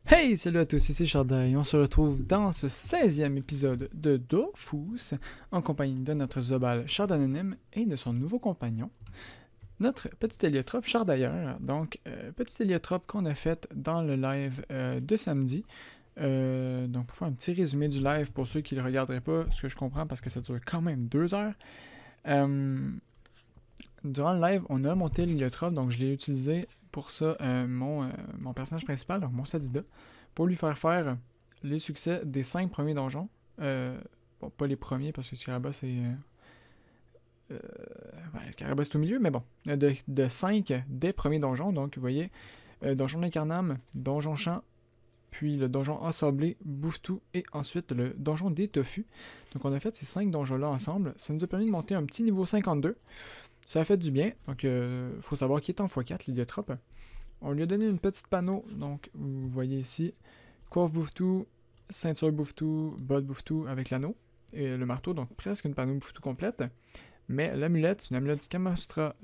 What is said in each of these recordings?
Hey, salut à tous, ici Chardaï. On se retrouve dans ce 16e épisode de Dofus en compagnie de notre Zobal Chardanonyme et de son nouveau compagnon, notre petit héliotrope Chardailleur. Donc, petit héliotrope qu'on a fait dans le live de samedi. Donc, pour faire un petit résumé du live pour ceux qui ne le regarderaient pas, ce que je comprends parce que ça dure quand même 2 heures. Durant le live, on a monté l'héliotrope, donc je l'ai utilisé pour ça mon personnage principal, donc mon Sadida, pour lui faire les succès des 5 premiers donjons. Bon, pas les premiers parce que Scarabas c'est. Scarabas est au milieu, mais bon. De 5 des premiers donjons, donc vous voyez, donjon d'Incarnam, donjon champ, puis le donjon ensablé, Bouftou, et ensuite le donjon des Tofu. Donc on a fait ces 5 donjons-là ensemble. Ça nous a permis de monter un petit niveau 52. Ça a fait du bien, donc faut savoir qu'il est en x4 l'héliotrope. On lui a donné une petite panneau, donc vous voyez ici, coiffe Bouftou, ceinture Bouftou, botte Bouftou avec l'anneau et le marteau, donc presque une panneau Bouftou complète. Mais l'amulette, c'est une amulette du Kamastra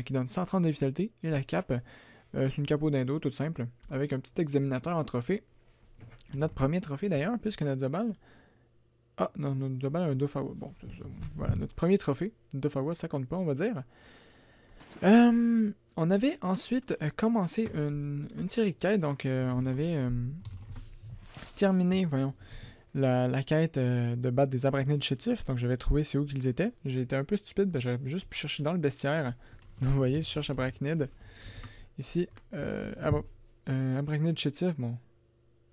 qui donne 130 de vitalité, et la cape, c'est une cape au dindo, toute simple, avec un petit examinateur en trophée. Notre premier trophée d'ailleurs, puisque notre Zobal. Ah, non, notre Zobal a un Dofawa. Bon, voilà, notre premier trophée. Dofawa, ça compte pas, on va dire. On avait ensuite commencé une série de quêtes, donc on avait terminé, voyons, la quête de battre des arachnides chétifs, donc j'avais trouvé c'est où qu'ils étaient. J'ai été un peu stupide, j'avais juste pu chercher dans le bestiaire. Vous voyez, je cherche arachnides. Ici, arachnides chétifs, bon,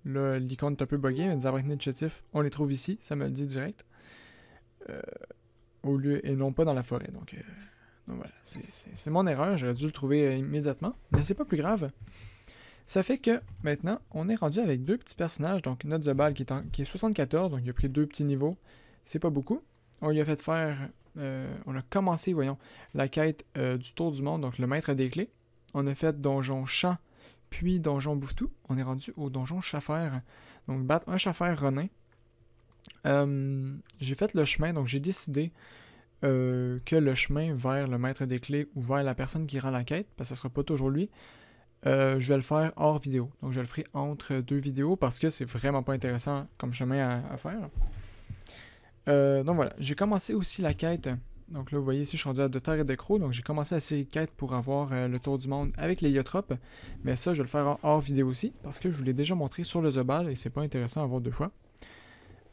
là l'icône est un peu buggée, mais des arachnides chétifs, on les trouve ici, ça me le dit direct. Au lieu, et non pas dans la forêt, donc voilà, c'est mon erreur, j'aurais dû le trouver immédiatement, mais c'est pas plus grave. Ça fait que maintenant, on est rendu avec 2 petits personnages, donc notre Zobal qui est 74, donc il a pris 2 petits niveaux, c'est pas beaucoup. On lui a fait faire, on a commencé, voyons, la quête du tour du monde, donc le maître des clés. On a fait donjon champ, puis donjon Bouftou. On est rendu au donjon Chaffer, donc battre un Chaffer Ronin. J'ai fait le chemin, donc j'ai décidé que le chemin vers le maître des clés ou vers la personne qui rend la quête, parce que ça sera pas toujours lui, je vais le faire hors vidéo. Donc je le ferai entre 2 vidéos parce que c'est vraiment pas intéressant comme chemin à faire. Donc voilà, j'ai commencé aussi la quête. Donc là, vous voyez ici, je suis rendu à de terre et d'écrou. Donc j'ai commencé la série de quêtes pour avoir le tour du monde avec l'héliotrope. Mais ça, je vais le faire hors vidéo aussi parce que je vous l'ai déjà montré sur le Zobal et c'est pas intéressant à voir 2 fois.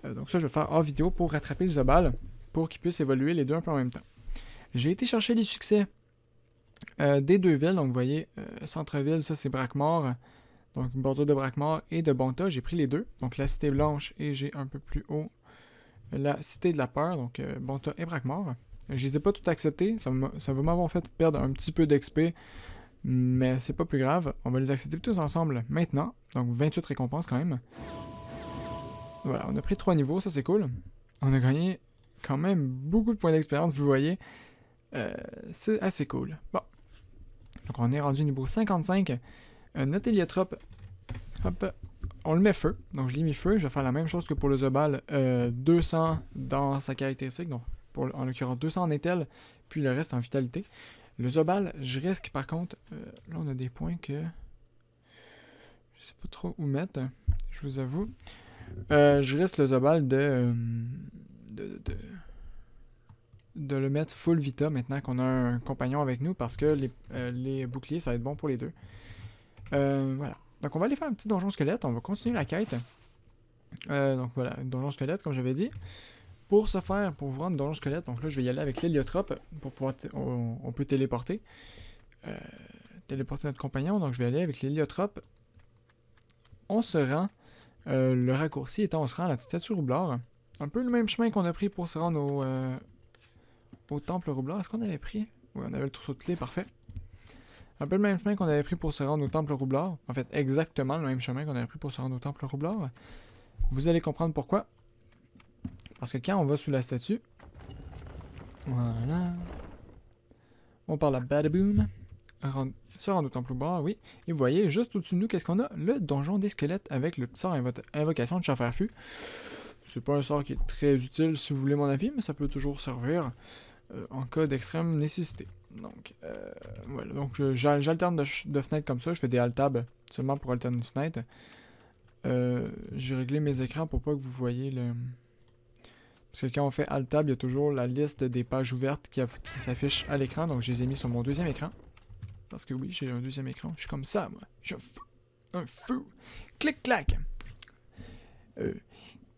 Donc ça, je vais le faire hors vidéo pour rattraper le Zobal pour qu'il puisse évoluer les deux un peu en même temps. J'ai été chercher les succès des 2 villes. Donc vous voyez, centre-ville, ça c'est Braquemort. Donc une bordure de Braquemort et de Bonta. J'ai pris les 2. Donc la Cité Blanche et j'ai un peu plus haut la Cité de la Peur. Donc Bonta et Braquemort. Je les ai pas toutes acceptées. Ça va m'avoir fait perdre un petit peu d'XP. Mais c'est pas plus grave. On va les accepter tous ensemble maintenant. Donc 28 récompenses quand même. Voilà, on a pris 3 niveaux. Ça c'est cool. On a gagné quand même beaucoup de points d'expérience, vous voyez. C'est assez cool. Bon. Donc on est rendu niveau 55. Notre héliotrope, hop, on le met feu. Donc je l'ai mis feu. Je vais faire la même chose que pour le Zobal. 200 dans sa caractéristique. Donc en l'occurrence 200 en étel, puis le reste en vitalité. Le Zobal, je risque par contre. Là on a des points que je sais pas trop où mettre. Je vous avoue. Je risque le Zobal de le mettre full vita maintenant qu'on a un compagnon avec nous parce que les boucliers ça va être bon pour les deux. Voilà. Donc on va aller faire un petit donjon squelette, on va continuer la quête. Donc voilà, donjon squelette comme j'avais dit. Pour vous rendre donjon squelette, donc là je vais y aller avec l'héliotrope pour pouvoir, on peut téléporter. Téléporter notre compagnon, donc je vais aller avec l'héliotrope. On se rend, le raccourci étant on se rend à la statue Roublard. Un peu le même chemin qu'on a pris pour se rendre au temple Roublard. Est-ce qu'on avait pris? Oui, on avait le trousseau de clés, parfait. Un peu le même chemin qu'on avait pris pour se rendre au temple Roublard. En fait, exactement le même chemin qu'on avait pris pour se rendre au temple Roublard. Vous allez comprendre pourquoi. Parce que quand on va sous la statue, voilà, on parle à Badaboom, se rendre au temple Roublard, oui. Et vous voyez, juste au-dessus de nous, qu'est-ce qu'on a? Le donjon des squelettes avec le petit sort invocation de Chafarfu. C'est pas un sort qui est très utile si vous voulez mon avis, mais ça peut toujours servir en cas d'extrême nécessité. Donc, voilà. Donc, j'alterne de fenêtres comme ça. Je fais des alt-tab seulement pour alterner une fenêtre. j'ai réglé mes écrans pour pas que vous voyez le... Parce que quand on fait Alt-Tab, il y a toujours la liste des pages ouvertes qui s'affiche à l'écran. Donc je les ai mis sur mon deuxième écran. Parce que oui, j'ai un deuxième écran. Je suis comme ça, moi. Je suis un fou. Un fou. Clic-clac.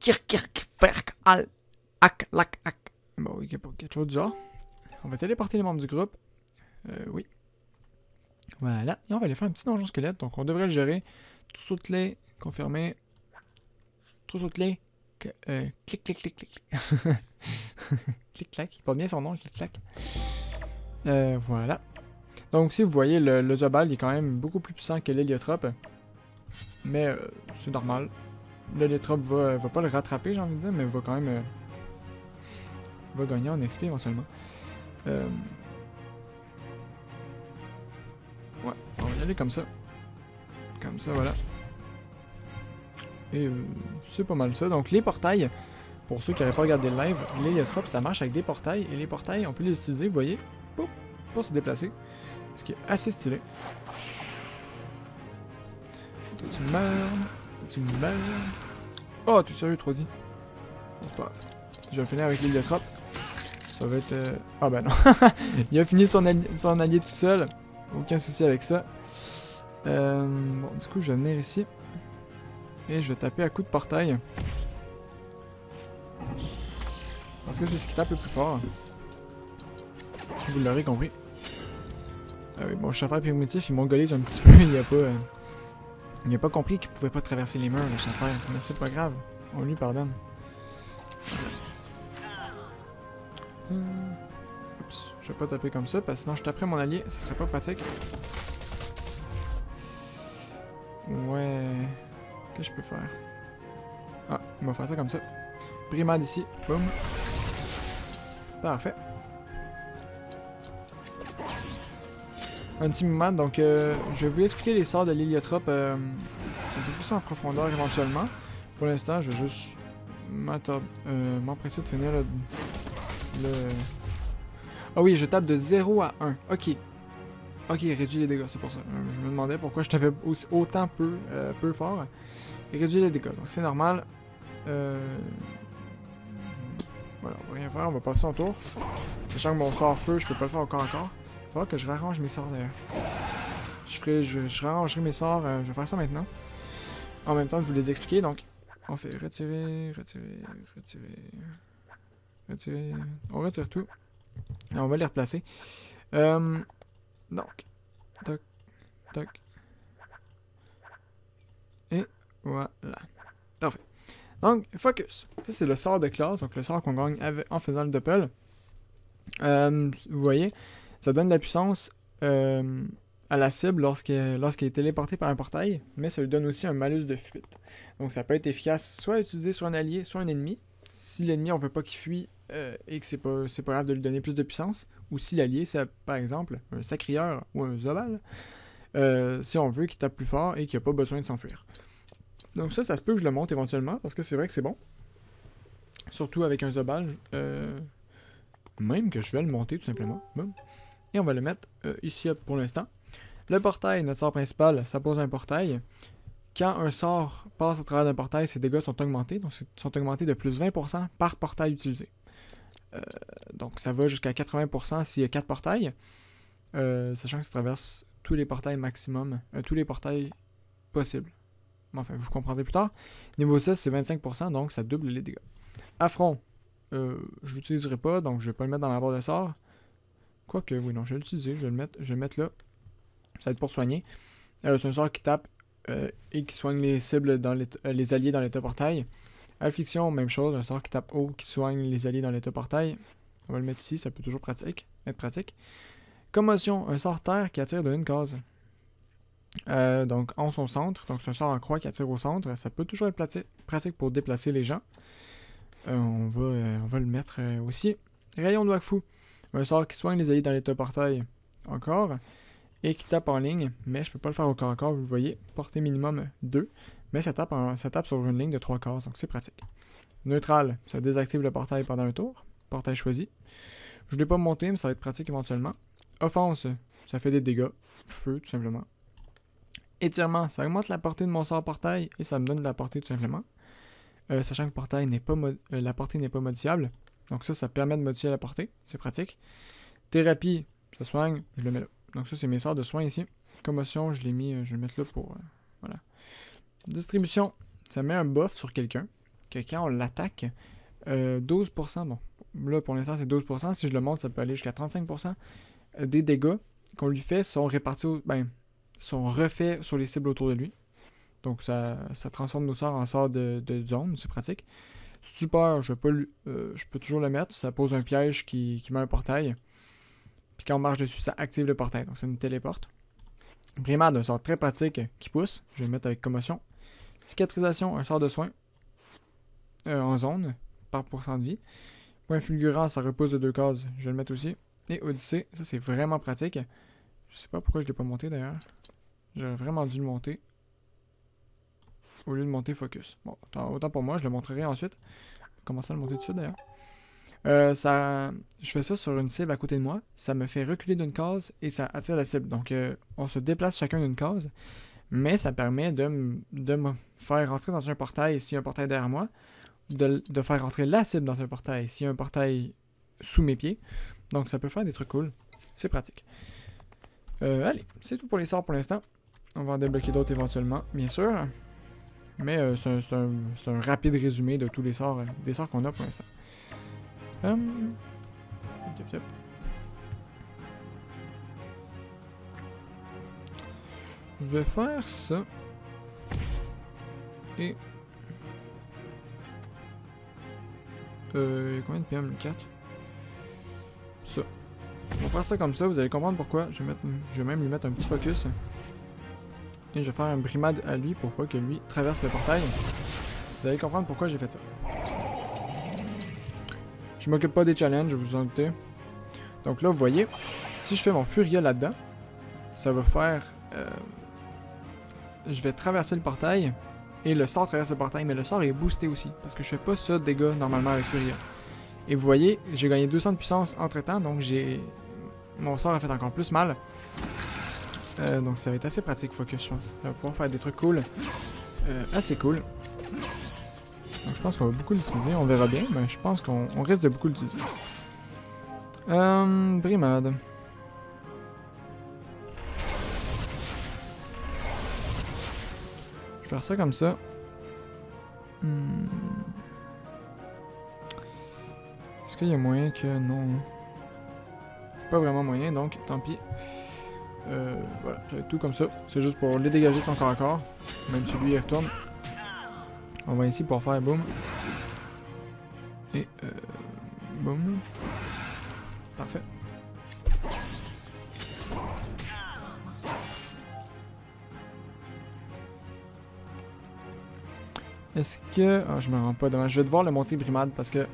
Kirk, ferk, al, ak, lak, ak. Bon, il y a pas quelque chose du genre. On va téléporter les membres du groupe. Oui. Voilà. Et on va aller faire un petit donjon squelette. Donc on devrait le gérer. Tout sautelet, confirmé. Tout sautelet. Clic, clic, clic, clic. Clic-clac. Il porte bien son nom, clic-clac. Voilà. Donc si vous voyez, le Zobal il est quand même beaucoup plus puissant que l'héliotrope. Mais c'est normal. L'héliotrope va pas le rattraper, j'ai envie de dire, mais va quand même... va gagner en XP éventuellement. Ouais, on va y aller comme ça. Comme ça, voilà. Et c'est pas mal ça. Donc les portails, pour ceux qui n'auraient pas regardé le live, l'héliotrope ça marche avec des portails. Et les portails, on peut les utiliser, vous voyez, pour se déplacer. Ce qui est assez stylé. Toi tu meurs. Tu meurs. Oh, t'es sérieux, 3D? C'est pas grave. Je vais finir avec l'héliotrope. Ça va être... Ah ben non. Il a fini son allié tout seul. Aucun souci avec ça. Bon, du coup, je vais venir ici. Et je vais taper à coup de portail. Parce que c'est ce qui tape le plus fort. Vous l'aurez compris. Ah oui, bon, le chauffeur primitif, il mongolise un petit peu. Il a pas compris qu'il pouvait pas traverser les murs, le chauffeur. Mais c'est pas grave. On lui pardonne. Oups, je vais pas taper comme ça, parce que sinon je taperais mon allié. Ça serait pas pratique. Ouais... Qu'est-ce que je peux faire? Ah, on va faire ça comme ça. Primade ici. Boum. Parfait. Un petit moment, donc je vais vous expliquer les sorts de l'héliotrope un peu plus en profondeur éventuellement. Pour l'instant, je vais juste m'empresser de finir le... Ah oui, je tape de 0 à 1. Ok. Ok, il réduit les dégâts, c'est pour ça. Je me demandais pourquoi je tapais autant peu fort. Il réduit les dégâts, donc c'est normal. Voilà, on va rien faire, on va passer son tour. Sachant que mon sort feu, je peux pas le faire encore. Il va falloir que je réarrange mes sorts d'ailleurs. Je réarrangerai mes sorts, je vais faire ça maintenant. En même temps de vous les expliquer, donc on fait retirer. On retire tout. Et on va les replacer. Donc, toc, toc. Et voilà. Parfait. Donc, focus. Ça, c'est le sort de classe, donc le sort qu'on gagne en faisant le doppel. Vous voyez, ça donne de la puissance à la cible lorsqu'il est téléporté par un portail, mais ça lui donne aussi un malus de fuite. Donc, ça peut être efficace soit utilisé sur un allié, soit un ennemi. Si l'ennemi, on veut pas qu'il fuit et que c'est pas grave de lui donner plus de puissance, ou si l'allié, c'est par exemple un sacrieur ou un Zobal, si on veut qu'il tape plus fort et qu'il n'a pas besoin de s'enfuir. Donc ça se peut que je le monte éventuellement, parce que c'est vrai que c'est bon. Surtout avec un Zobal, même que je vais le monter tout simplement. Boom. Et on va le mettre ici pour l'instant. Le portail, notre sort principal, ça pose un portail. Quand un sort passe au travers d'un portail, ses dégâts sont augmentés, donc sont augmentés de plus 20% par portail utilisé. Donc ça va jusqu'à 80% s'il y a 4 portails, sachant que ça traverse tous les portails maximum, tous les portails possibles. Enfin, vous comprendrez plus tard. Niveau 6, c'est 25%, donc ça double les dégâts. Affront, je l'utiliserai pas, donc je vais pas le mettre dans ma barre de sort. Quoique, oui, non, je vais l'utiliser, je vais le mettre là. Ça va être pour soigner. C'est un sort qui tape et qui soigne les cibles dans les alliés dans l'état portail. Affliction, même chose, un sort qui tape haut, qui soigne les alliés dans l'état portail. On va le mettre ici, ça peut toujours être pratique. Commotion, un sort terre qui attire de une case. Donc en son centre, donc c'est un sort en croix qui attire au centre. Ça peut toujours être pratique pour déplacer les gens. On va le mettre aussi. Rayon de Wakfu, un sort qui soigne les alliés dans l'état portail. Encore. Et qui tape en ligne, mais je peux pas le faire au corps à corps, vous le voyez. Portée minimum 2. Mais ça tape sur une ligne de 3 cases, donc c'est pratique. Neutral, ça désactive le portail pendant un tour. Portail choisi. Je ne l'ai pas monté, mais ça va être pratique éventuellement. Offense, ça fait des dégâts. Feu, tout simplement. Étirement, ça augmente la portée de mon sort portail et ça me donne de la portée tout simplement. Sachant que le portail n'est pas la portée n'est pas modifiable. Donc ça permet de modifier la portée. C'est pratique. Thérapie, ça soigne, je le mets là. Donc ça, c'est mes sorts de soins ici. Commotion, je l'ai mis, je vais le mettre là pour... voilà. Distribution, ça met un buff sur quelqu'un. Que quand on l'attaque, 12%, bon, là pour l'instant c'est 12%. Si je le monte, ça peut aller jusqu'à 35%. Des dégâts qu'on lui fait sont répartis, sont refaits sur les cibles autour de lui. Donc ça transforme nos sorts en sorts de zone, c'est pratique. Super, je peux toujours le mettre. Ça pose un piège qui met un portail. Puis quand on marche dessus, ça active le portail. Donc ça nous téléporte. Brimade, un sort très pratique qui pousse. Je vais le mettre avec commotion. Cicatrisation, un sort de soin. En zone, par % de vie. Point fulgurant, ça repousse de 2 cases. Je vais le mettre aussi. Et Odyssée, ça c'est vraiment pratique. Je sais pas pourquoi je l'ai pas monté d'ailleurs. J'aurais vraiment dû le monter. Au lieu de monter Focus. Bon, autant pour moi, je le montrerai ensuite. Je vais commencer à le monter tout de suite d'ailleurs. Je fais ça sur une cible à côté de moi. Ça me fait reculer d'une case et ça attire la cible. Donc on se déplace chacun d'une case. Mais ça permet de me faire rentrer dans un portail s'il y a un portail derrière moi. De faire rentrer la cible dans un portail s'il y a un portail sous mes pieds. Donc ça peut faire des trucs cool. C'est pratique. Allez, c'est tout pour les sorts pour l'instant. On va en débloquer d'autres éventuellement, bien sûr. Mais c'est un rapide résumé de tous les sorts, des sorts qu'on a pour l'instant. Yep. Je vais faire ça. Et... il y a combien de PM? 4? Ça. On va faire ça comme ça, vous allez comprendre pourquoi. Je vais même lui mettre un petit focus. Et je vais faire un brimade à lui pour pas que lui traverse le portail. Vous allez comprendre pourquoi j'ai fait ça. Je m'occupe pas des challenges, vous en doutez. Donc là, vous voyez, si je fais mon Furia là-dedans, ça va faire... je vais traverser le portail, et le sort traverse le portail, mais le sort est boosté aussi, parce que je fais pas ça de dégâts normalement avec Furia. Et vous voyez, j'ai gagné 200 de puissance entre-temps, donc mon sort a fait encore plus mal. Donc ça va être assez pratique Focus, je pense. Ça va pouvoir faire des trucs cool. Assez cool. Donc je pense qu'on va beaucoup l'utiliser, on verra bien, mais je pense qu'on risque de beaucoup l'utiliser. Brimade. Je vais faire ça comme ça. Est-ce qu'il y a moyen que... Non. Pas vraiment moyen, donc tant pis. Voilà, ça va être tout comme ça. C'est juste pour les dégager de son corps à corps. Même si lui il retourne. On va ici pour faire boum. Et boum. Parfait. Est-ce que... Ah, je me rends pas dommage. Je vais devoir le monter Brimade parce que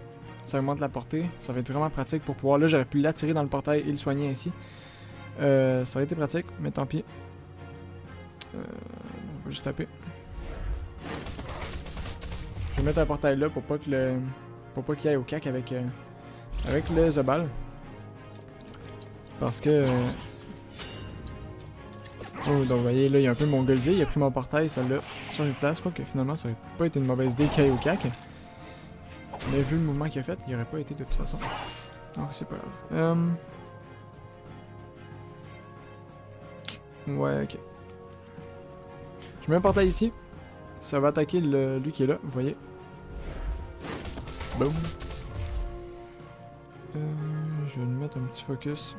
ça augmente la portée. Ça va être vraiment pratique pour pouvoir... Là, j'aurais pu l'attirer dans le portail et le soigner ainsi. Ça aurait été pratique, mais tant pis. On va juste taper. Je vais mettre un portail là pour pas que qu'il aille au cac avec le Zobal. Parce que... Oh, donc vous voyez, là, il y a un peu mon Goldier, il a pris mon portail, ça l'a changé de place. Je crois que finalement, ça aurait pas été une mauvaise idée qu'il aille au cac. Mais vu le mouvement qu'il a fait, il aurait pas été de toute façon. Donc c'est pas grave. Ouais, ok. Je mets un portail ici. Ça va attaquer lui qui est là, vous voyez. Boum. Je vais lui mettre un petit focus.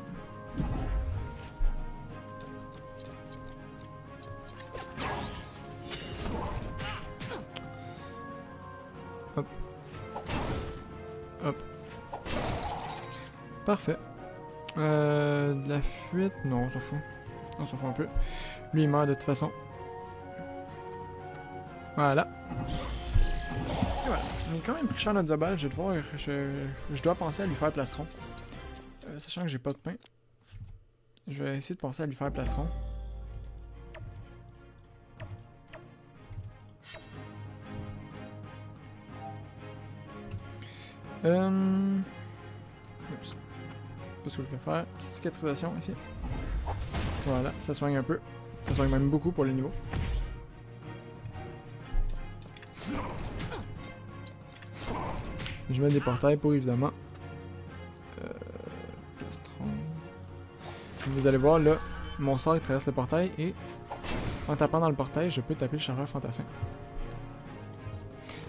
Hop. Hop. Parfait. De la fuite? Non, on s'en fout. On s'en fout un peu. Lui, il meurt de toute façon. Voilà. Et voilà. Il est quand même pris cher notre Zobal. Je dois penser à lui faire plastron. Sachant que j'ai pas de pain. Je vais essayer de penser à lui faire plastron. Oups. Pas ce que je vais faire. Petite cicatrisation ici. Voilà, ça soigne un peu. Ça soigne même beaucoup pour le niveau. Je mets des portails pour évidemment. Vous allez voir là, mon sort il traverse le portail et en tapant dans le portail, je peux taper le chargeur fantassin.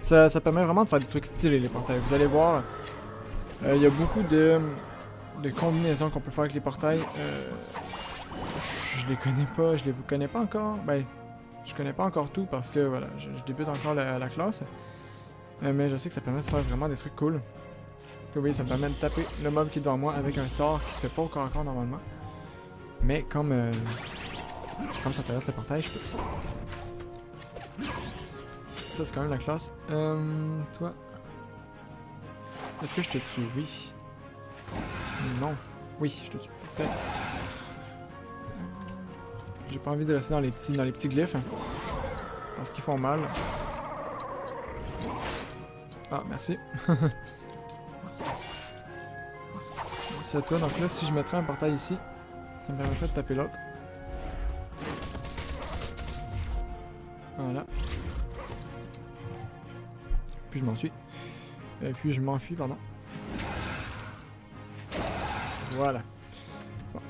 Ça permet vraiment de faire des trucs stylés les portails. Vous allez voir, il y a beaucoup de combinaisons qu'on peut faire avec les portails. Je les connais pas encore. Ben, je connais pas encore tout parce que voilà, je débute encore la classe. Mais je sais que ça permet de faire vraiment des trucs cool. Puis, vous voyez, ça me permet de taper le mob qui est devant moi avec un sort qui se fait pas au corps à corps normalement. Mais comme ça traverse le portail, je peux. Ça c'est quand même la classe. Toi. Est-ce que je te tue? Oui. Non. Oui, je te tue. Parfait. J'ai pas envie de rester dans les petits glyphes. Parce qu'ils font mal. Ah, merci. Merci à toi. Donc là, si je mettrais un portail ici, ça me permettrait de taper l'autre. Voilà. Puis je m'enfuis. Puis je m'enfuis, pardon. Voilà. Bon.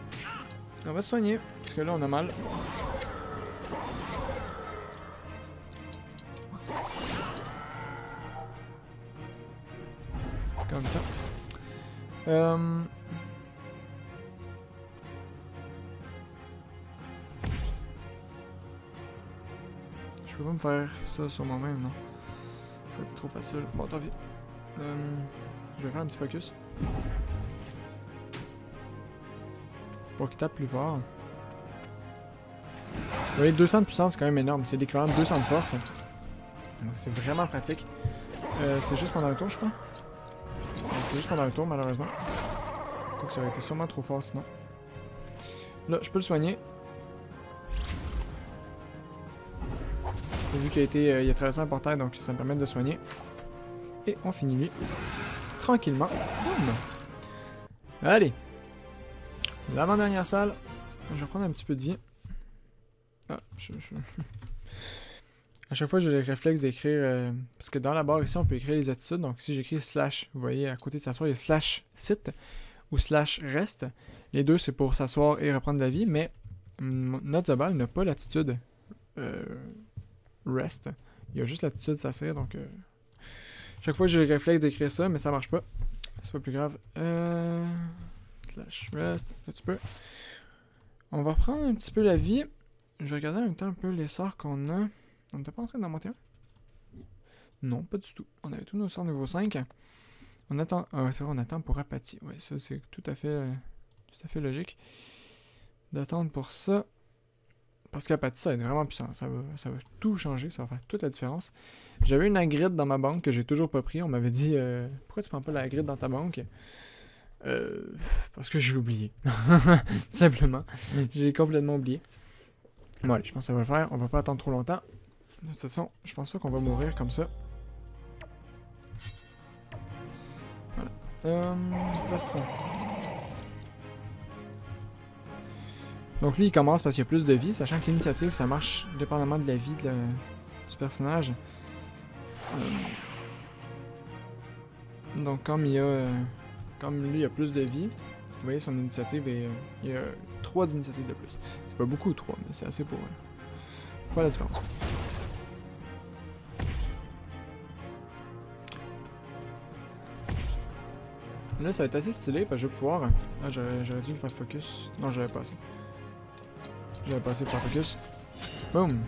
On va se soigner, parce que là on a mal. Comme ça. Je peux pas me faire ça sur moi-même, non? Ça va être trop facile. Bon, tant pis. Je vais faire un petit focus. Pour qu'il tape plus fort. Vous voyez, 200 de puissance, c'est quand même énorme. C'est l'équivalent de 200 de force. Donc c'est vraiment pratique. C'est juste pendant le tour, je crois. C'est juste pendant le tour, malheureusement. Quoique ça aurait été sûrement trop fort sinon. Là, je peux le soigner. Vu qu'il il a traversé un portail, donc ça me permet de le soigner. Et on finit lui. Tranquillement. Boum. Allez. L'avant-dernière salle. Je vais prendre un petit peu de vie. Ah, À chaque fois, j'ai le réflexe d'écrire... parce que dans la barre ici, on peut écrire les attitudes. Donc si j'écris slash, vous voyez, à côté de s'asseoir, il y a slash site ou slash reste. Les deux, c'est pour s'asseoir et reprendre la vie. Mais notre Zobal n'a pas l'attitude rest. Il y a juste l'attitude s'asseoir. Donc chaque fois, j'ai le réflexe d'écrire ça, mais ça marche pas. C'est pas plus grave. Slash rest, un petit peu. On va reprendre un petit peu la vie. Je vais regarder en même temps un peu les sorts qu'on a. On n'était pas en train d'en monter un? Non, pas du tout. On avait tous nos sorts niveau 5. On attend... Ah, c'est vrai, on attend pour apathie. Ouais, ça c'est tout à fait logique. D'attendre pour ça. Parce qu'apathie, ça va être vraiment puissant. Ça va tout changer, ça va faire toute la différence. J'avais une agride dans ma banque que j'ai toujours pas pris. On m'avait dit, pourquoi tu prends pas la agride dans ta banque? Parce que j'ai oublié. Tout simplement. J'ai complètement oublié. Bon, allez, je pense que ça va le faire. On va pas attendre trop longtemps. De toute façon, je pense pas qu'on va mourir comme ça. Voilà. Plastron. Donc lui, il commence parce qu'il y a plus de vie, sachant que l'initiative, ça marche dépendamment de la vie du personnage. Donc comme lui, il a plus de vie, vous voyez, son initiative est... il y a 3 initiatives de plus. C'est pas beaucoup 3, mais c'est assez pour faire la différence. Là, ça va être assez stylé parce que je vais pouvoir... Ah, j'aurais dû le faire focus. Non, j'avais pas assez. J'avais pas assez pour faire focus. Boum!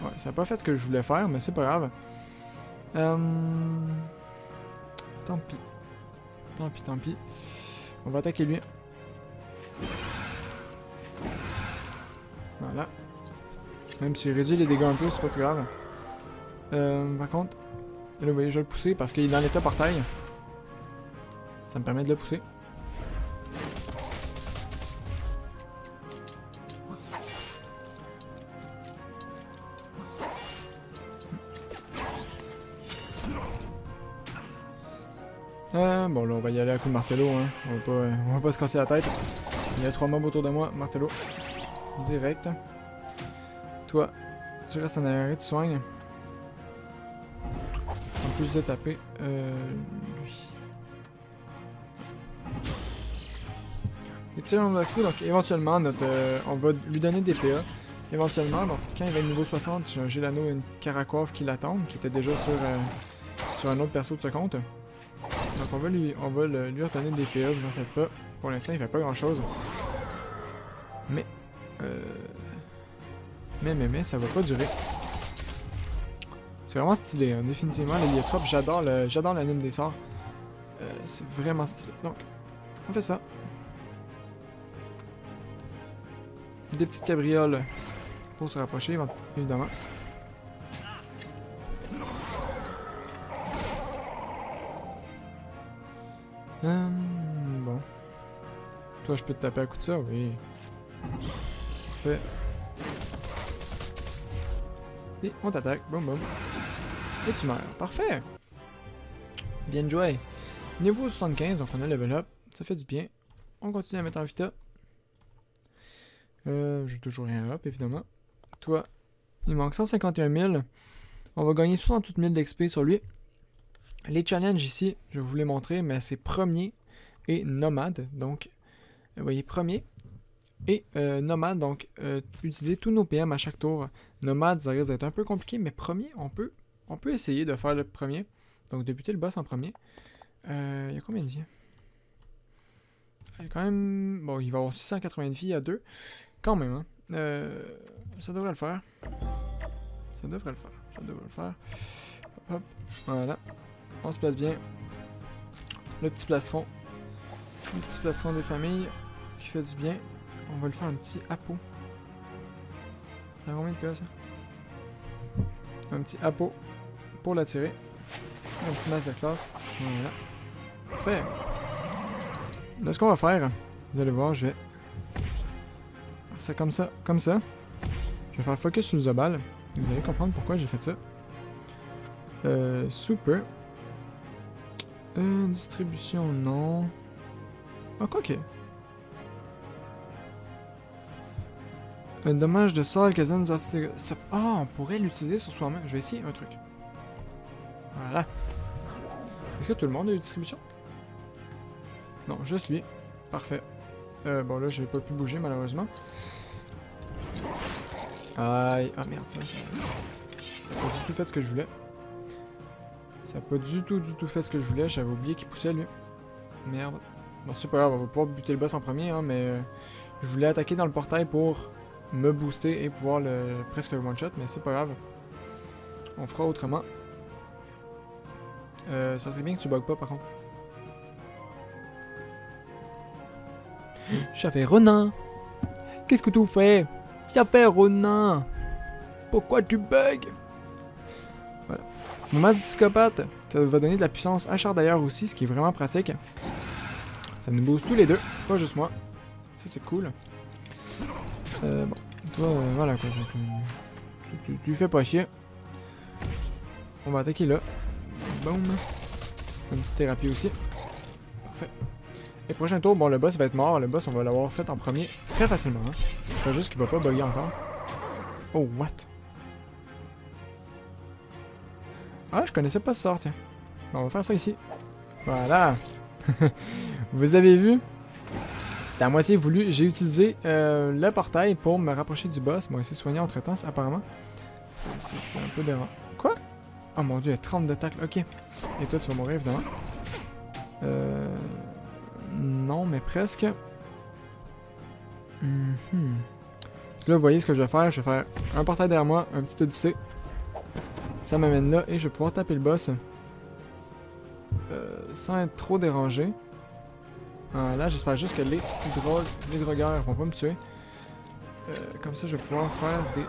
Ouais, ça n'a pas fait ce que je voulais faire, mais c'est pas grave. Tant pis. Tant pis. On va attaquer lui. Voilà. Même s'il réduit les dégâts un peu, c'est pas plus grave. Par contre, là, vous voyez, je vais le pousser parce qu'il est dans l'état portail. Ça me permet de le pousser. Bon là on va y aller à coup de marteau, hein. On va pas se casser la tête. Il y a 3 mobs autour de moi, martelot. Direct. Toi, tu restes en arrière, tu soignes. En plus de taper, lui. Les petits on va fou, donc éventuellement, on va lui donner des PA. Éventuellement, donc quand il va être niveau 60, j'ai un Gélano et une Caracoave qui l'attendent, qui était déjà sur un autre perso de ce compte. Donc on va lui redonner des PA, vous en faites pas. Pour l'instant, il fait pas grand chose. Mais, ça va pas durer. C'est vraiment stylé, hein. Définitivement, l'héliotrope, j'adore l'anime des sorts. C'est vraiment stylé. Donc, on fait ça. Des petites cabrioles pour se rapprocher, évidemment. Bon. Toi, je peux te taper à coup de ça? Oui. Parfait. Et on t'attaque. Boum, boum. Et tu meurs. Parfait. Bien joué. Niveau 75, donc on a level up. Ça fait du bien. On continue à mettre en vita. J'ai toujours rien up, évidemment. Toi, il manque 151 000. On va gagner 68 000 d'XP sur lui. Les challenges ici, je vais vous les montrer, mais c'est premier et nomade. Donc, vous voyez, premier et nomade. Donc, utiliser tous nos PM à chaque tour. Nomade, ça risque d'être un peu compliqué, mais premier, on peut essayer de faire le premier. Donc, débuter le boss en premier. Il y a combien de vie? Il y a quand même... Bon, il va avoir 680 de vie à 2. Quand même, hein. Ça devrait le faire. Ça devrait le faire. Hop, hop. Voilà. On se place bien. Le petit plastron. Le petit plastron des familles qui fait du bien. On va le faire un petit hapeau. Ça a combien de PA ça? Un petit hapeau pour l'attirer. Un petit masque de classe. Voilà. Parfait. Là, ce qu'on va faire, vous allez voir, je vais faire ça comme ça, comme ça. Je vais faire focus sur le Zobal. Vous allez comprendre pourquoi j'ai fait ça. Super. Distribution, non. Ah, quoi que. Un dommage de sort, occasionne doit se... Ah, on pourrait l'utiliser sur soi-même. Je vais essayer un truc. Voilà. Est-ce que tout le monde a eu distribution? Non, juste lui. Parfait. Bon, là, j'ai pas pu bouger, malheureusement. Aïe. Ah, merde, ça n'a pas du tout fait ce que je voulais. Ça n'a pas du tout fait ce que je voulais. J'avais oublié qu'il poussait, lui. Merde. Bon, c'est pas grave, on va pouvoir buter le boss en premier, hein, mais... je voulais attaquer dans le portail pour me booster et pouvoir presque one-shot, mais c'est pas grave. On fera autrement. Ça serait bien que tu bugs pas, par contre. J'avais Ronin. Qu'est-ce que tu fais? J'avais Ronin. Pourquoi tu bugs? Voilà. Mon masque du psychopathe, ça va donner de la puissance à Char d'ailleurs aussi, ce qui est vraiment pratique. Ça nous booste tous les deux, pas juste moi. Ça c'est cool. Bon, toi, voilà quoi. Tu fais pas chier. On va attaquer là. Boum. Une petite thérapie aussi. Parfait. Et prochain tour, bon, le boss va être mort. Le boss, on va l'avoir fait en premier très facilement. Hein. C'est juste qu'il va pas bugger encore. Oh, what? Ah, je connaissais pas ce sort, tiens. Bon, on va faire ça ici. Voilà. Vous avez vu? C'était à moitié voulu. J'ai utilisé le portail pour me rapprocher du boss. Bon, il s'est soigné entre temps, apparemment. C'est un peu dérangeant. Quoi? Oh mon dieu, il y a 30 de tacle. Ok. Et toi, tu vas mourir, évidemment. Non, mais presque. Là, vous voyez ce que je vais faire. Je vais faire un portail derrière moi, un petit odyssée. Ça m'amène là et je vais pouvoir taper le boss. Sans être trop dérangé. Là, j'espère juste que les drogueurs vont pas me tuer. Comme ça, je vais pouvoir faire des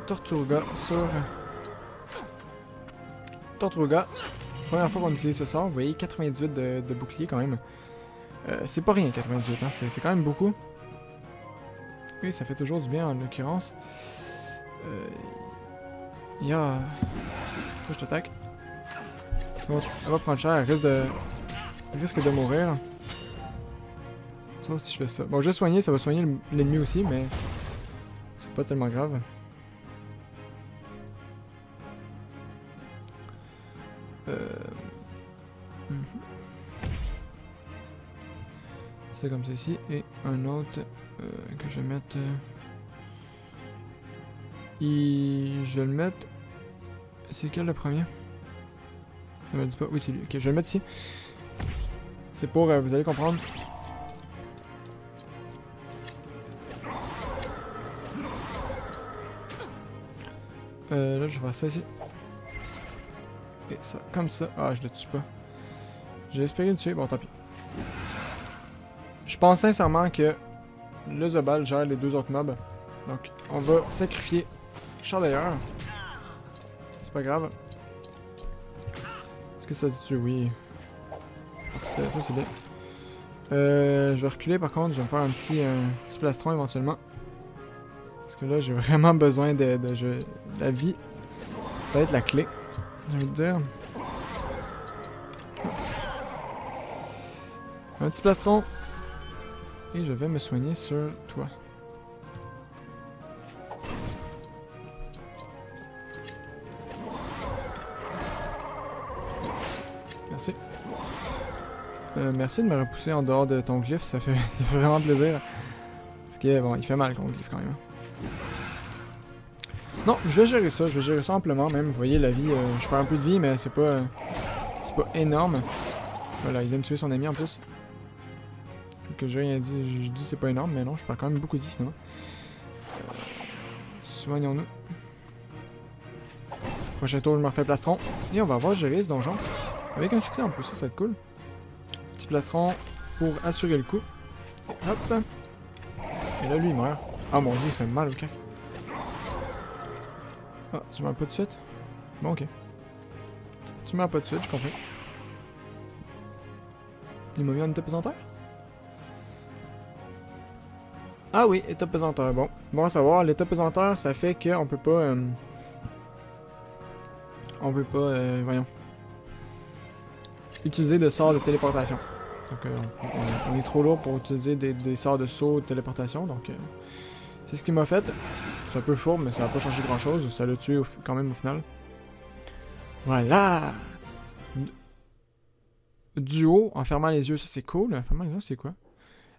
Tortuga sur... Tortuga. Première fois qu'on utilise ce sort, vous voyez 98 de bouclier quand même. C'est pas rien 98, hein, c'est quand même beaucoup. Oui, ça fait toujours du bien en l'occurrence. Il y a... Faut que je t'attaque. Elle va prendre cher, elle risque de mourir. Sauf si je fais ça. Bon, je vais soigner, ça va soigner l'ennemi aussi, mais c'est pas tellement grave. C'est comme ceci. Et un autre que je vais mettre... Je vais le mettre... C'est quel le premier? Ça me le dit pas. Oui, c'est lui. Ok, je vais le mettre ici. C'est pour... vous allez comprendre. Là, je vais faire ça ici. Et ça, comme ça. Ah, je le tue pas. J'ai espéré le tuer. Bon, tant pis. Je pense sincèrement que le Zobal gère les deux autres mobs. Donc, on va sacrifier Char d'ailleurs. C'est pas grave. Est-ce que ça dit tuer? Oui. Ça, c'est bien. Je vais reculer par contre. Je vais me faire un petit plastron éventuellement. Parce que là, j'ai vraiment besoin de la vie. Ça va être la clé. J'ai envie de dire. Un petit plastron. Et je vais me soigner sur toi. Merci. Merci de me repousser en dehors de ton glyphe, ça fait vraiment plaisir. Parce que, bon, il fait mal ton glyphe quand même. Non, je vais gérer ça amplement même. Vous voyez, la vie, je perds un peu de vie, mais c'est pas énorme. Voilà, il vient de tuer son ami en plus. Que j'ai rien dit, je dis c'est pas énorme, mais non, je perds quand même beaucoup de vie sinon. Soignons-nous. Prochain tour, je me refais plastron. Et on va voir gérer ce donjon. Avec un succès en plus, ça va être cool. Petit plastron pour assurer le coup. Hop. Et là, lui, il meurt. Ah mon dieu, il fait mal au cac. Ah, tu meurs pas de suite? Bon, ok. Tu meurs pas de suite, je comprends. Il m'a mis en état pesanteur? Ah oui, état pesanteur. Bon, bon à savoir, l'état pesanteur, ça fait qu'on peut pas... voyons. Utiliser de sorts de téléportation. Donc, on est trop lourd pour utiliser des sorts de saut de téléportation, donc... c'est ce qu'il m'a fait. C'est un peu fourbe, mais ça n'a pas changé grand chose. Ça l'a tué quand même au final. Voilà! Duo, en fermant les yeux, ça c'est cool. En fermant les yeux, c'est quoi?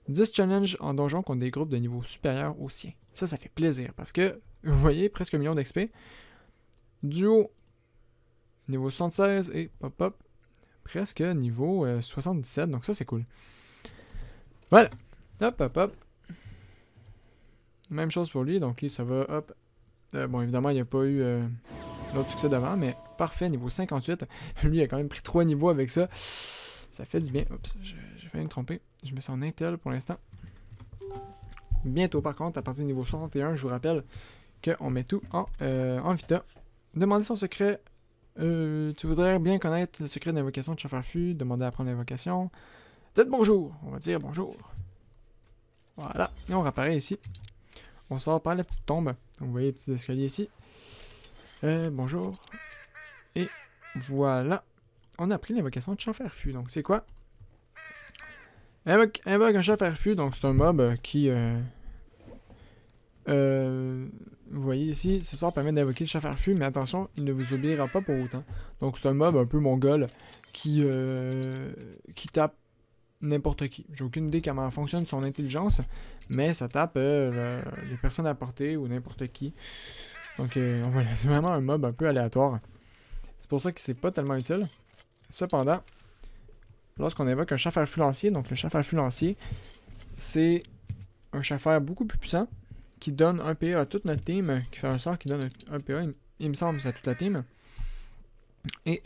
10 challenges en donjon contre des groupes de niveau supérieur au sien. Ça fait plaisir parce que, vous voyez, presque 1 million d'XP. Duo, niveau 76 et pop-up, presque niveau 77. Donc ça, c'est cool. Voilà. Hop, hop, hop. Même chose pour lui. Donc lui, ça va, hop. Bon, évidemment, il n'y a pas eu l'autre succès d'avant, mais parfait, niveau 58. Lui, il a quand même pris 3 niveaux avec ça. Ça fait du bien. Oups, j'ai failli me tromper. Je mets ça en Intel pour l'instant. Bientôt, par contre, à partir du niveau 61, je vous rappelle qu'on met tout en Vita. Demandez son secret. Tu voudrais bien connaître le secret d'invocation de Chafarfu. Demander à apprendre l'invocation. Dites bonjour. On va dire bonjour. Voilà. Et on réapparaît ici. On sort par la petite tombe. Donc, vous voyez les petits escaliers ici. Bonjour. Et voilà. On a appris l'invocation de Chafarfu. Donc, c'est quoi? Invoque un Chafarfu. Donc, c'est un mob qui... vous voyez ici, ce sort permet d'invoquer le Chafarfu, mais attention, il ne vous obéira pas pour autant. Donc, c'est un mob un peu mongol qui tape n'importe qui. J'ai aucune idée comment fonctionne son intelligence, mais ça tape les personnes à portée ou n'importe qui. Donc, voilà, c'est vraiment un mob un peu aléatoire. C'est pour ça que c'est pas tellement utile. Cependant, lorsqu'on évoque un Chafarfu lancier, donc le Chafarfu lancier, c'est un Chafar beaucoup plus puissant qui donne un PA à toute notre team, qui fait un sort qui donne un PA, il me semble, c'est à toute la team. Et,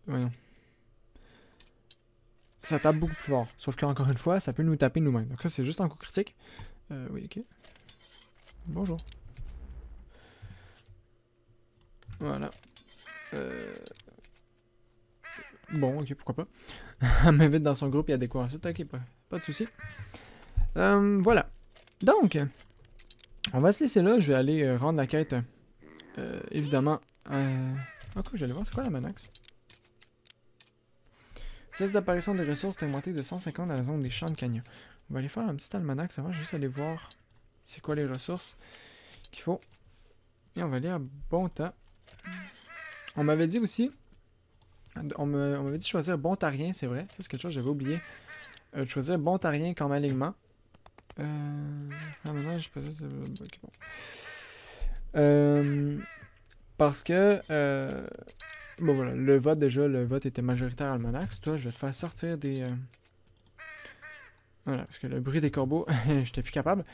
voyons. Ça tape beaucoup plus fort. Sauf qu'encore une fois, ça peut nous taper nous-mêmes. Donc ça, c'est juste un coup critique. Oui, ok. Bonjour. Voilà. Bon, ok, pourquoi pas. Elle m'invite dans son groupe, il y a des cours ensuite. Ok, pas de soucis. Voilà. Donc, on va se laisser là. Je vais aller rendre la quête. Évidemment. Ok, je vais aller voir c'est quoi la Manax. Vitesse d'apparition des ressources est augmentée de 150 dans la zone des champs de canyon. On va aller faire un petit almanach avant, juste aller voir c'est quoi les ressources qu'il faut. Et on va aller à bon temps. On m'avait dit aussi, on m'avait dit de choisir Bontarien, c'est vrai. Ça, c'est quelque chose que j'avais oublié. De choisir Bontarien comme alignement. Almanach, okay, bon. Parce que... bon voilà, le vote était majoritaire almanach. Toi, je vais te faire sortir des... Voilà, parce que le bruit des corbeaux, j'étais plus capable.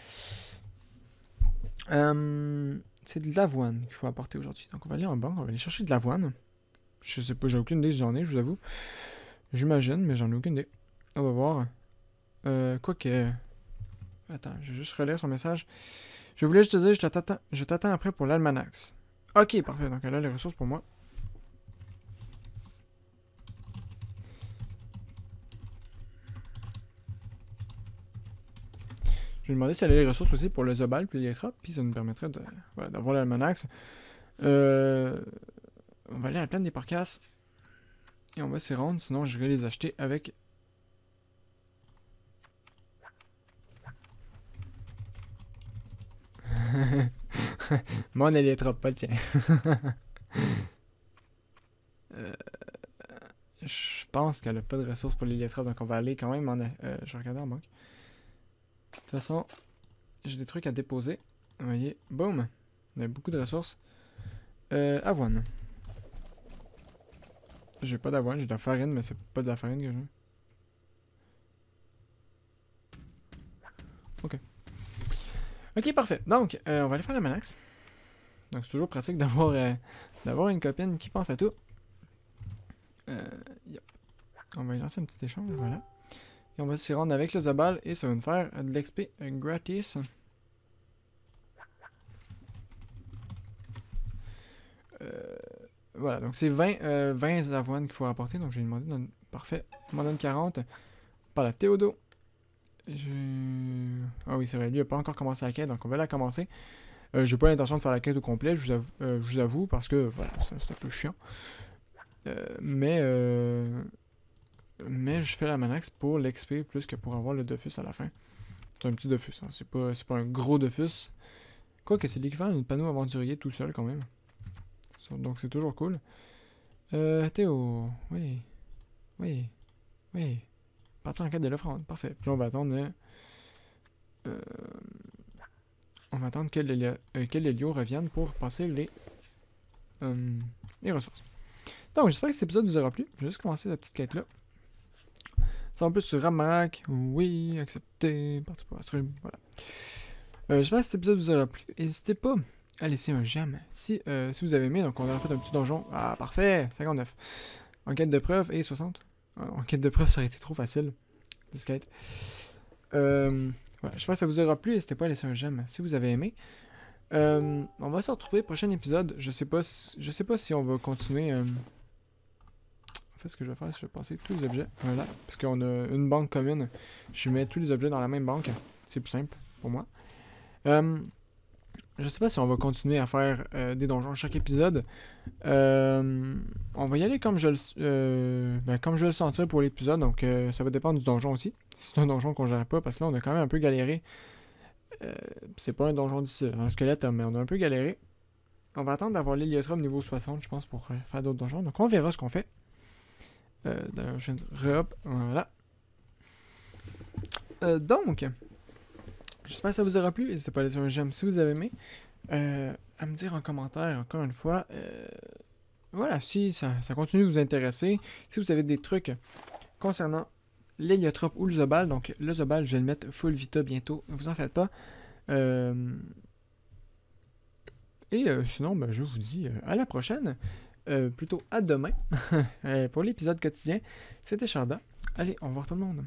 C'est de l'avoine qu'il faut apporter aujourd'hui. Donc on va aller en banque, on va aller chercher de l'avoine. Je sais pas, j'ai aucune idée si j'en ai, je vous avoue. J'imagine, mais j'en ai aucune idée. On va voir. Quoique... Attends, je vais juste relire son message. Je voulais juste te dire, je t'attends après pour l'almanach. Ok, parfait, donc elle a les ressources pour moi. Je vais demander si elle a les ressources aussi pour le Zobal puis l'Elytra, puis ça nous permettrait de, voilà, d'avoir l'almanach. On va aller à la plaine des Parcasses. Et on va s'y rendre, sinon je vais les acheter avec... Mon Elytra, pas le tien. Je pense qu'elle a pas de ressources pour l'Elytra, donc on va aller quand même en... je vais regarder en banque. De toute façon, j'ai des trucs à déposer. Vous voyez, boum! On a beaucoup de ressources. Avoine. J'ai pas d'avoine, j'ai de la farine, mais c'est pas de la farine que j'ai. Ok. Ok, parfait. Donc, on va aller faire la manax. Donc, c'est toujours pratique d'avoir une copine qui pense à tout. Yep. On va y lancer un petit échange, voilà. Et on va s'y rendre avec le Zobal et ça va nous faire de l'XP gratis. Voilà, donc c'est 20 avoines qu'il faut apporter. Donc je vais lui demander, parfait, il m'en donne 40. Par la Théodo. Ah oui, c'est vrai, lui n'a pas encore commencé la quête, donc on va la commencer. J'ai pas l'intention de faire la quête au complet, je vous avoue, parce que voilà, c'est un peu chiant. Mais je fais la manax pour l'XP plus que pour avoir le Dofus à la fin. C'est un petit Dofus, hein. C'est pas un gros Dofus. Quoique c'est l'équivalent d'un panneau aventurier tout seul quand même. Donc c'est toujours cool. Théo, oui. Oui. Oui. Partir en quête de l'offrande, parfait. Puis on va attendre... on va attendre que l'Hélio revienne pour passer les ressources. Donc j'espère que cet épisode vous aura plu. Je vais juste commencer la petite quête là. C'est en plus sur Ramac. Oui, accepté. Parti pour la stream. Voilà. J'espère que cet épisode vous aura plu. N'hésitez pas à laisser un j'aime si vous avez aimé. Donc on a fait un petit donjon. Ah parfait, 59. Enquête de preuve et 60. Enquête de preuve ça aurait été trop facile. Disquette. Voilà, j'espère que ça vous aura plu. N'hésitez pas à laisser un j'aime si vous avez aimé. On va se retrouver prochain épisode. Je sais pas si on va continuer. En fait, ce que je vais faire, c'est que je vais passer tous les objets. Voilà. Parce qu'on a une banque commune. Je mets tous les objets dans la même banque. C'est plus simple pour moi. Je sais pas si on va continuer à faire des donjons à chaque épisode. On va y aller comme je le sentir pour l'épisode. Donc ça va dépendre du donjon aussi. Si c'est un donjon qu'on gère pas, parce que là on a quand même un peu galéré. C'est pas un donjon difficile. Un squelette, mais on a un peu galéré. On va attendre d'avoir l'Héliotrope niveau 60, je pense, pour faire d'autres donjons. Donc on verra ce qu'on fait. D'ailleurs, je re-hop. Voilà. Donc, j'espère que ça vous aura plu. N'hésitez pas à laisser un j'aime si vous avez aimé. À me dire en commentaire, encore une fois, voilà, si ça continue de vous intéresser. Si vous avez des trucs concernant l'Héliotrope ou le Zobal. Donc, le Zobal, je vais le mettre full vita bientôt. Ne vous en faites pas. Sinon, je vous dis à la prochaine. Plutôt à demain pour l'épisode quotidien. C'était Charda. Allez, au revoir tout le monde.